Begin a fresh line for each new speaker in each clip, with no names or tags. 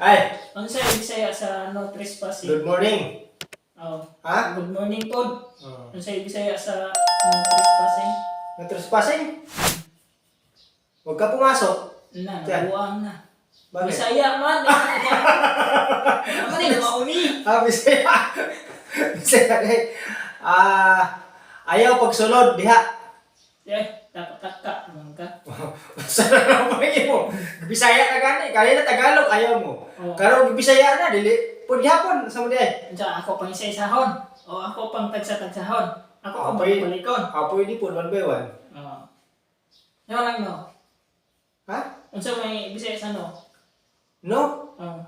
Ay,
Ano sa Bisaya sa no trespassing?
good morning.
Oh.
Ha?
Good morning pod.
Oh.
Ano sa Bisaya sa no trespassing?
Trespassing? Huwag ka pumasok.
Na,
Tiyan.
buwang na.
Bakit?
Bisaya man. Ano din mauni?
Bisaya. Bisaya kay. Ayaw pagsulod, diha.
Eh, dapat taka naman ka.
Sana naman mo. Bisaya ka gani. Kaya na Tagalog, ayaw mo.
Oh.
Karong Bisaya na, dili. Pwede hapon, sa mo dihay.
Diyan ako pang isa-isahon. O ako pang tagsa-tagsahon. Ako pang
Pwede.
balik-balikon.
Pwede po, one by one.
Oo. Yan lang no.
Ha?
Unsa may Bisaya sa no?
No?
Oh.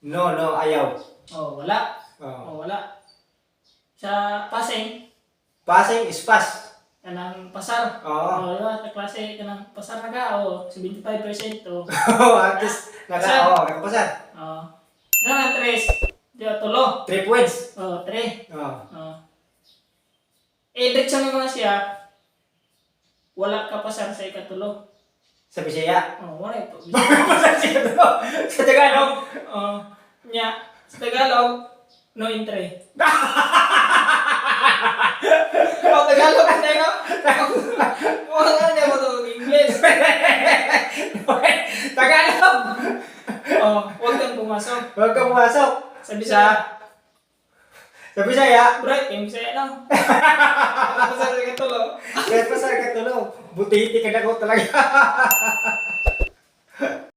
No, ayaw.
Oh, wala.
Oh.
Oh, wala. Sa Pasing,
Passing is pass.
kanang pasar.
Oo.
Oh, yun, klase kanang pasar na ka. O, 75% o.
At least, nakapasar.
Oh. Yan ang tres. Diyo, tulo.
3 points.
Oh, tre.
Oh.
Oh. Eh, diretso naman na siya. Wala ka pasar sa ikatulo.
Sa Bisaya.
Oh, wala ito.
Pasar siya to. Sa Tagalog.
Oh, nya, sa Tagalog, no entre. Oh, Tagalog ka tayo, no? Wala na mo to English.
Tagalog.
Oh, huwag kang pumasok.
Huwag ka pumasok.
Sa Bisaya.
Sa Bisaya.
Bright, yung Bisaya lang. Pasar sa ikatulo.
Kahit pasar ka tulog. Buti ka na ko talaga.